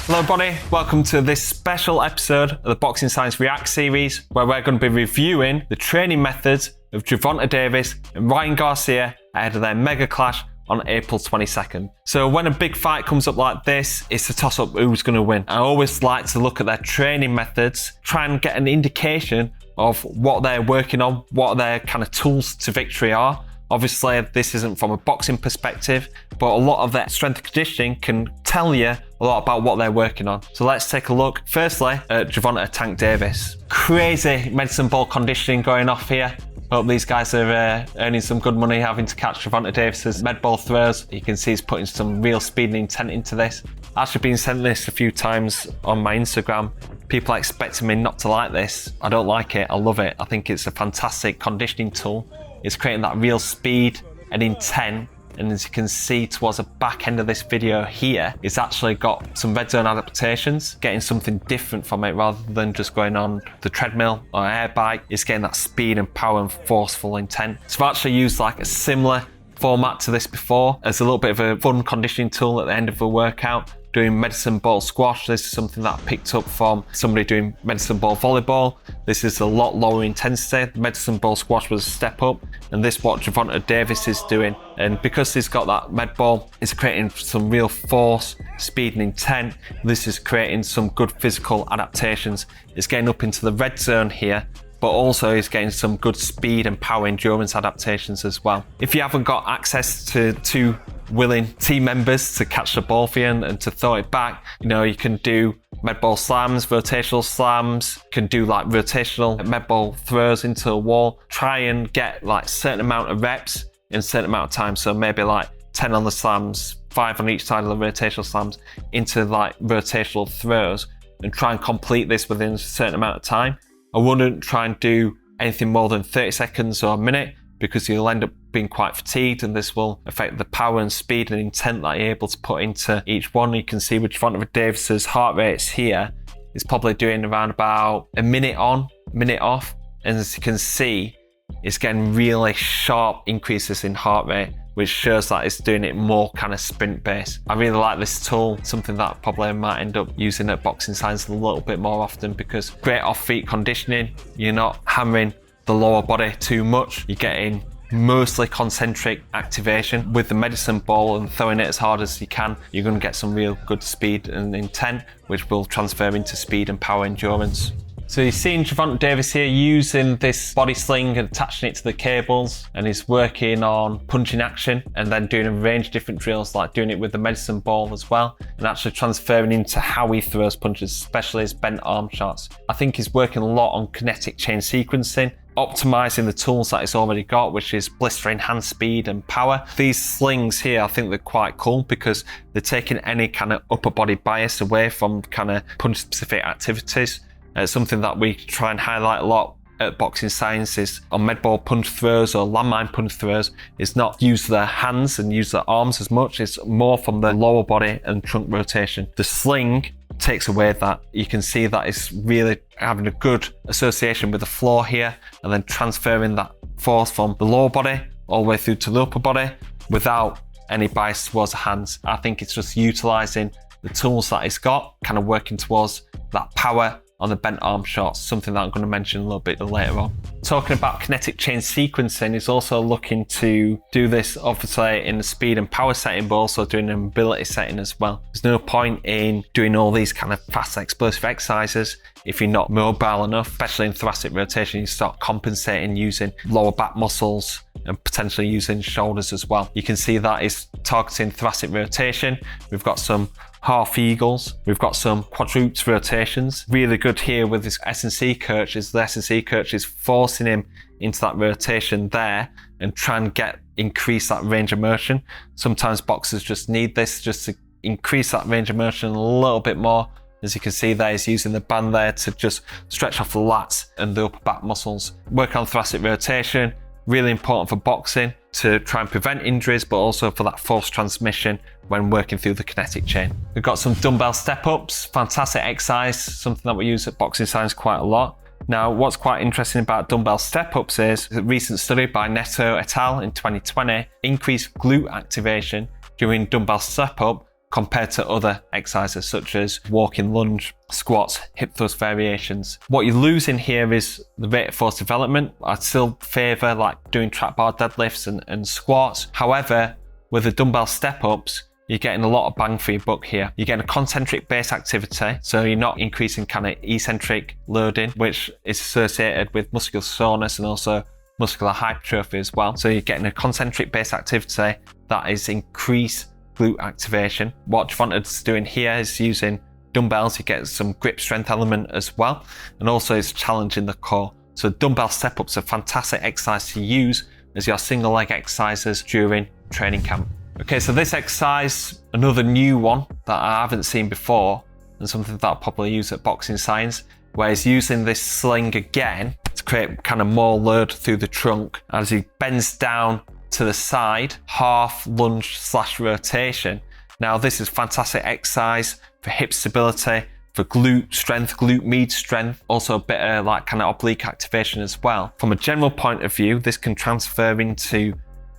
Hello everybody, welcome to this special episode of the Boxing Science React series, where we're going to be reviewing the training methods of Gervonta Davis and Ryan Garcia ahead of their mega clash on April 22nd. So when a big fight comes up like this, it's a toss-up who's going to win. I always like to look at their training methods, try and get an indication of what they're working on, what their kind of tools to victory are. Obviously, this isn't from a boxing perspective, but a lot of their strength and conditioning can tell you a lot about what they're working on. So let's take a look, firstly, at Gervonta Tank Davis. Crazy medicine ball conditioning going off here. Hope these guys are earning some good money having to catch Gervonta Davis's med ball throws. You can see he's putting some real speed and intent into this. I've actually been sent this a few times on my Instagram. People are expecting me not to like this. I don't like it, I love it. I think it's a fantastic conditioning tool. It's creating that real speed and intent, and as you can see towards the back end of this video here, it's actually got some red zone adaptations, getting something different from it rather than just going on the treadmill or air bike. It's getting that speed and power and forceful intent. So I've actually used like a similar format to this before as a little bit of a fun conditioning tool at the end of a workout. Doing medicine ball squash, this is something that I picked up from somebody doing medicine ball volleyball. This is a lot lower intensity. The medicine ball squash was a step up, and this is what Gervonta Davis is doing. And because he's got that med ball, it's creating some real force, speed and intent. This is creating some good physical adaptations. It's getting up into the red zone here, but also is getting some good speed and power endurance adaptations as well. If you haven't got access to two willing team members to catch the ball for you and to throw it back, you can do med ball slams, rotational slams, you can do like rotational med ball throws into a wall. Try and get like a certain amount of reps in a certain amount of time. So maybe like 10 on the slams, 5 on each side of the rotational slams into like rotational throws, and try and complete this within a certain amount of time. I wouldn't try and do anything more than 30 seconds or a minute, because you'll end up being quite fatigued, and this will affect the power and speed and intent that you're able to put into each one. You can see with Gervonta Davis's heart rates here, it's probably doing around about a minute on, minute off. And as you can see, it's getting really sharp increases in heart rate, which shows that it's doing it more kind of sprint based. I really like this tool, something that probably I might end up using at Boxing Science a little bit more often, because great off-feet conditioning, you're not hammering the lower body too much, you're getting mostly concentric activation with the medicine ball and throwing it as hard as you can. You're going to get some real good speed and intent, which will transfer into speed and power endurance. So you're seeing Gervonta Davis here using this body sling and attaching it to the cables, and he's working on punching action and then doing a range of different drills, like doing it with the medicine ball as well, and actually transferring into how he throws punches, especially his bent arm shots. I think he's working a lot on kinetic chain sequencing, optimizing the tools that he's already got, which is blistering hand speed and power. These slings here, I think they're quite cool because they're taking any kind of upper body bias away from kind of punch specific activities. Something that we try and highlight a lot at Boxing Science is on med ball punch throws or landmine punch throws is not use their hands and use their arms as much. It's more from the lower body and trunk rotation. The sling takes away that. You can see that it's really having a good association with the floor here, and then transferring that force from the lower body all the way through to the upper body without any bias towards the hands. I think it's just utilizing the tools that it's got, kind of working towards that power on the bent arm shots, something that I'm going to mention a little bit later on. Talking about kinetic chain sequencing, is also looking to do this obviously in the speed and power setting, but also doing an mobility setting as well. There's no point in doing all these kind of fast explosive exercises if you're not mobile enough, especially in thoracic rotation. You start compensating using lower back muscles and potentially using shoulders as well. You can see that is targeting thoracic rotation. We've got some half eagles, we've got some quadruped rotations. Really good here with this S&C coach is the S&C coach is forcing him into that rotation there and try and increase that range of motion. Sometimes boxers just need this just to increase that range of motion a little bit more. As you can see there, he's using the band there to just stretch off the lats and the upper back muscles. Work on thoracic rotation, really important for boxing to try and prevent injuries, but also for that force transmission when working through the kinetic chain. We've got some dumbbell step-ups, fantastic exercise, something that we use at Boxing Science quite a lot. Now, what's quite interesting about dumbbell step-ups is a recent study by Neto et al. In 2020 increased glute activation during dumbbell step-up compared to other exercises such as walking lunge, squats, hip thrust variations. What you're losing here is the rate of force development. I'd still favour like doing trap bar deadlifts and squats. However, with the dumbbell step-ups, you're getting a lot of bang for your buck here. You're getting a concentric base activity, so you're not increasing kind of eccentric loading, which is associated with muscular soreness and also muscular hypertrophy as well. So you're getting a concentric base activity that is increased glute activation. What Gervonta's doing here is using dumbbells. You get some grip strength element as well, and also it's challenging the core. So dumbbell step-ups are fantastic exercise to use as your single leg exercises during training camp. Okay, so this exercise, another new one that I haven't seen before, and something that I'll probably use at Boxing Science, where he's using this sling again to create kind of more load through the trunk as he bends down to the side, half lunge / rotation. Now this is fantastic exercise for hip stability, for glute strength, glute med strength, also a bit of like kind of oblique activation as well. From a general point of view, this can transfer into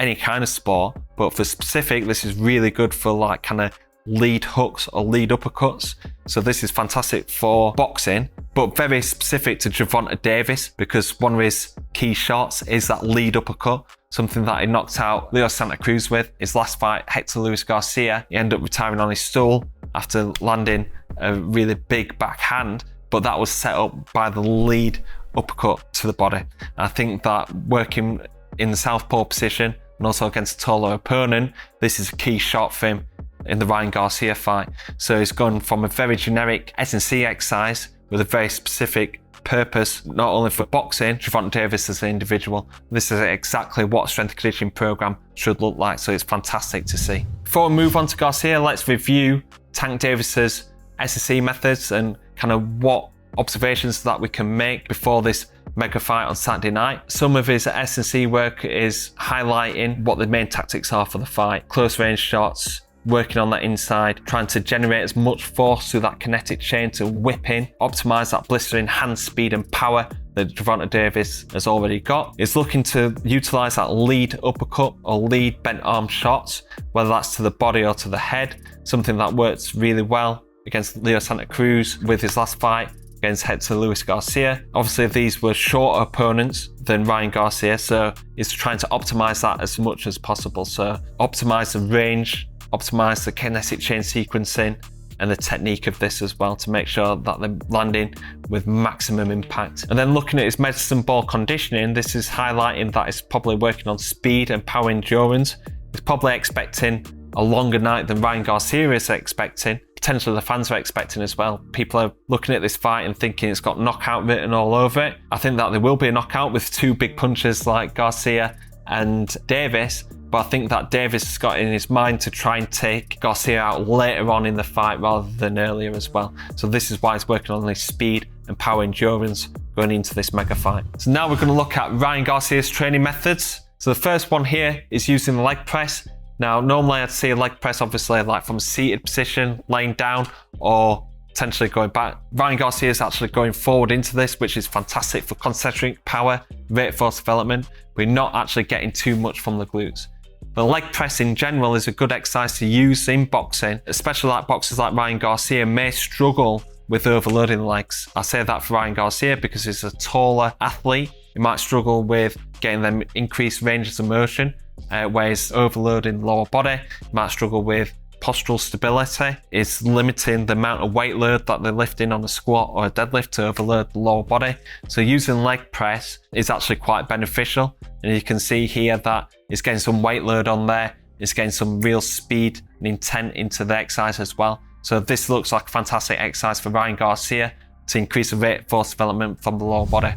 any kind of sport, but for specific, this is really good for like kind of lead hooks or lead uppercuts. So this is fantastic for boxing, but very specific to Gervonta Davis, because one of his key shots is that lead uppercut, something that he knocked out Leo Santa Cruz with. His last fight, Hector Luis Garcia, he ended up retiring on his stool after landing a really big backhand, but that was set up by the lead uppercut to the body. And I think that working in the southpaw position and also against a taller opponent, this is a key shot for him in the Ryan Garcia fight. So he's gone from a very generic SSC exercise with a very specific purpose, not only for boxing, Gervonta Davis as an individual. This is exactly what a strength and conditioning program should look like, so it's fantastic to see. Before we move on to Garcia, let's review Tank Davis's SSC methods and kind of what observations that we can make before this mega fight on Saturday night. Some of his SSC work is highlighting what the main tactics are for the fight. Close range shots, working on that inside, trying to generate as much force through that kinetic chain to whip in, optimize that blistering hand speed and power that Gervonta Davis has already got. He's looking to utilize that lead uppercut or lead bent arm shots, whether that's to the body or to the head, something that works really well against Leo Santa Cruz with his last fight against Hector Luis Garcia. Obviously, these were shorter opponents than Ryan Garcia, so he's trying to optimize that as much as possible. So optimize the range, optimize the kinetic chain sequencing and the technique of this as well to make sure that they're landing with maximum impact. And then looking at his medicine ball conditioning, this is highlighting that he's probably working on speed and power endurance. He's probably expecting a longer night than Ryan Garcia is expecting. Potentially the fans are expecting as well. People are looking at this fight and thinking it's got knockout written all over it. I think that there will be a knockout with two big punches like Garcia and Davis, but I think that Davis has got in his mind to try and take Garcia out later on in the fight rather than earlier as well. So this is why he's working on his speed and power endurance going into this mega fight. So now we're going to look at Ryan Garcia's training methods. So the first one here is using the leg press. Now, normally I'd see a leg press, obviously, like from a seated position, laying down, or potentially going back. Ryan Garcia is actually going forward into this, which is fantastic for concentric power, rate of force development. We're not actually getting too much from the glutes. The leg press in general is a good exercise to use in boxing, especially like boxers like Ryan Garcia may struggle with overloading the legs. I say that for Ryan Garcia because he's a taller athlete. He might struggle with getting them increased ranges of motion, where he's overloading the lower body. He might struggle with postural stability. It's limiting the amount of weight load that they're lifting on a squat or a deadlift to overload the lower body. So using leg press is actually quite beneficial. And you can see here that it's getting some weight load on there. It's getting some real speed and intent into the exercise as well. So this looks like a fantastic exercise for Ryan Garcia to increase the rate of force development from the lower body.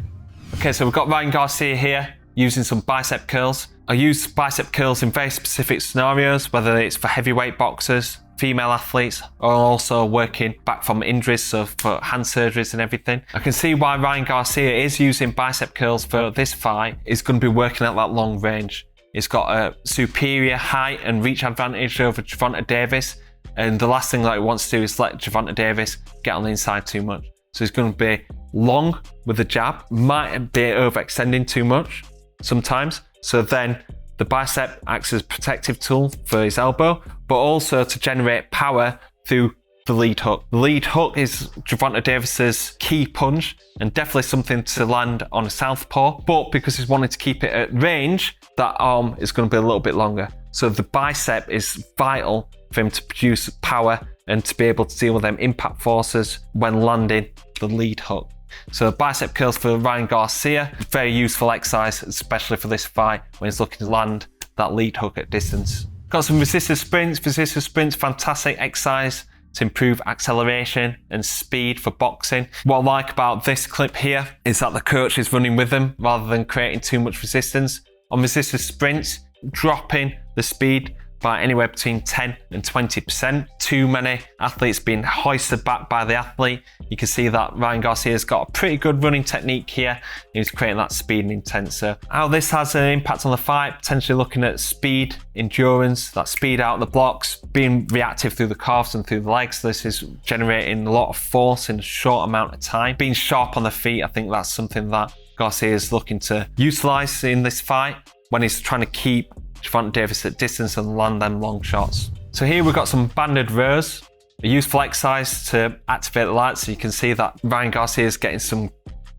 Okay, so we've got Ryan Garcia here using some bicep curls. I use bicep curls in very specific scenarios, whether it's for heavyweight boxers, female athletes, or also working back from injuries, so for hand surgeries and everything. I can see why Ryan Garcia is using bicep curls for this fight. He's going to be working at that long range. He's got a superior height and reach advantage over Gervonta Davis, and the last thing that he wants to do is let Gervonta Davis get on the inside too much. So he's going to be long with the jab, might be overextending too much sometimes. So then The bicep acts as a protective tool for his elbow, but also to generate power through the lead hook. The lead hook is Gervonta Davis's key punch and definitely something to land on a southpaw, but because he's wanting to keep it at range, that arm is going to be a little bit longer. So the bicep is vital for him to produce power and to be able to deal with them impact forces when landing the lead hook. So bicep curls for Ryan Garcia, very useful exercise, especially for this fight when he's looking to land that lead hook at distance. Got some resisted sprints. Resisted sprints, fantastic exercise to improve acceleration and speed for boxing. What I like about this clip here is that the coach is running with them rather than creating too much resistance. On resisted sprints, dropping the speed by anywhere between 10 and 20%. Too many athletes being hoisted back by the athlete. You can see that Ryan Garcia's got a pretty good running technique here. He's creating that speed and intent. So how this has an impact on the fight, potentially looking at speed, endurance, that speed out of the blocks, being reactive through the calves and through the legs. This is generating a lot of force in a short amount of time. Being sharp on the feet, I think that's something that Garcia is looking to utilize in this fight when he's trying to keep Gervonta Davis at distance and land them long shots. So here we've got some banded rows, a useful exercise to activate the lats. So you can see that Ryan Garcia is getting some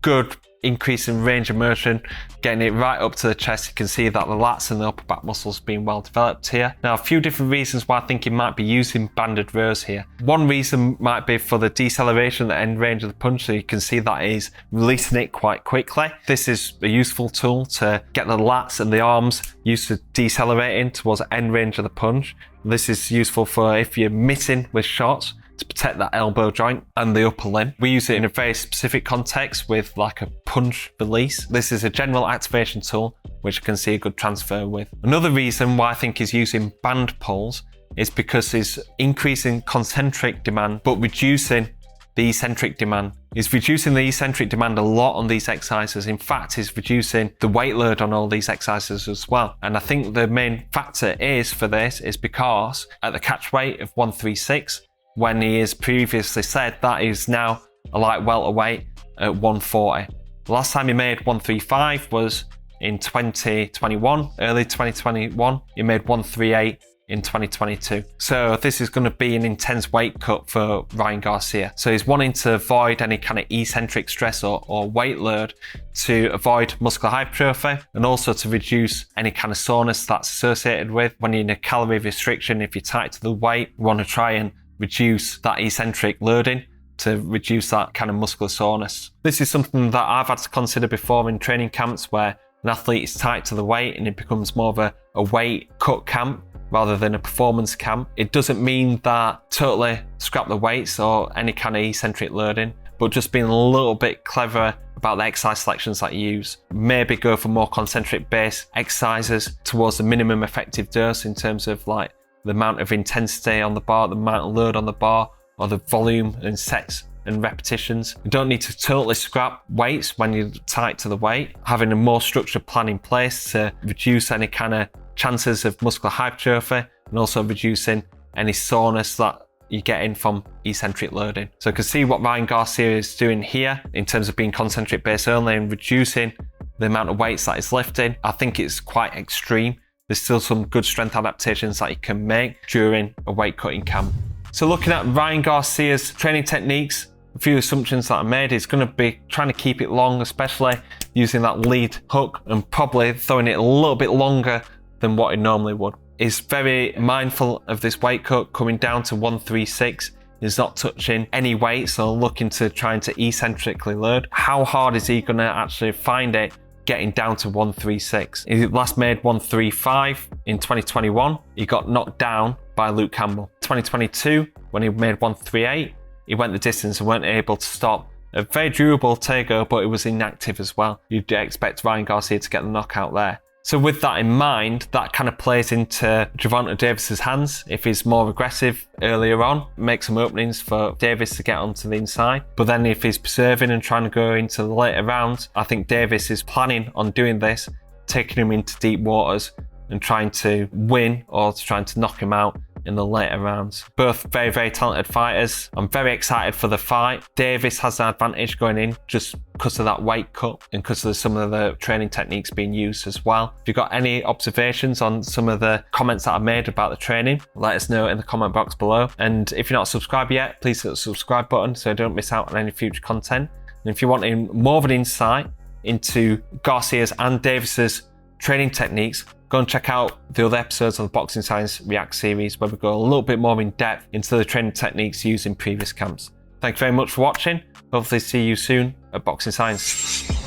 good increase in range of motion, getting it right up to the chest. You can see that the lats and the upper back muscles being well developed here. Now, a few different reasons why I think he might be using banded rows here. One reason might be for the deceleration at the end range of the punch. So you can see that he's releasing it quite quickly. This is a useful tool to get the lats and the arms used to decelerating towards the end range of the punch. This is useful for if you're missing with shots, to protect that elbow joint and the upper limb. We use it in a very specific context with like a punch release. This is a general activation tool, which I can see a good transfer with. Another reason why I think he's using band pulls is because he's increasing concentric demand, but reducing the eccentric demand. He's reducing the eccentric demand a lot on these exercises. In fact, he's reducing the weight load on all these exercises as well. And I think the main factor is for this is because at the catch weight of 136, when he has previously said that he's now a light welterweight at 140. The last time he made 135 was in 2021, early 2021. He made 138 in 2022. So this is going to be an intense weight cut for Ryan Garcia. So he's wanting to avoid any kind of eccentric stress or weight load to avoid muscular hypertrophy and also to reduce any kind of soreness that's associated with when you're in a calorie restriction. If you're tight to the weight, you want to try and reduce that eccentric loading to reduce that kind of muscular soreness. This is something that I've had to consider before in training camps where an athlete is tight to the weight and it becomes more of a weight cut camp rather than a performance camp. It doesn't mean that totally scrap the weights or any kind of eccentric loading, but just being a little bit clever about the exercise selections that you use. Maybe go for more concentric based exercises towards the minimum effective dose in terms of like the amount of intensity on the bar, the amount of load on the bar, or the volume and sets and repetitions. You don't need to totally scrap weights when you're tight to the weight. Having a more structured plan in place to reduce any kind of chances of muscular hypertrophy and also reducing any soreness that you're getting from eccentric loading. So you can see what Ryan Garcia is doing here in terms of being concentric based only and reducing the amount of weights that he's lifting. I think it's quite extreme. There's still some good strength adaptations that you can make during a weight cutting camp. So looking at Ryan Garcia's training techniques, a few assumptions that I made is going to be trying to keep it long, especially using that lead hook and probably throwing it a little bit longer than what he normally would. He's very mindful of this weight cut coming down to 136. He's not touching any weights or looking to trying to eccentrically load. How hard is he going to actually find it getting down to 136? He last made 135 in 2021. He got knocked down by Luke Campbell. 2022, when he made 138, he went the distance and weren't able to stop a very durable Tego, but it was inactive as well. You'd expect Ryan Garcia to get the knockout there. So with that in mind, that kind of plays into Gervonta Davis's hands. If he's more aggressive earlier on, make some openings for Davis to get onto the inside. But then if he's preserving and trying to go into the later rounds, I think Davis is planning on doing this, taking him into deep waters and trying to win or trying to knock him out in the later rounds. Both very, very talented fighters. I'm very excited for the fight. Davis has an advantage going in just because of that weight cut and because of some of the training techniques being used as well. If you've got any observations on some of the comments that I've made about the training, let us know in the comment box below. And if you're not subscribed yet, please hit the subscribe button so you don't miss out on any future content. And if you're wanting more of an insight into Garcia's and Davis's training techniques, go and check out the other episodes of the Boxing Science React series where we go a little bit more in depth into the training techniques used in previous camps. Thank you very much for watching. Hopefully see you soon at Boxing Science.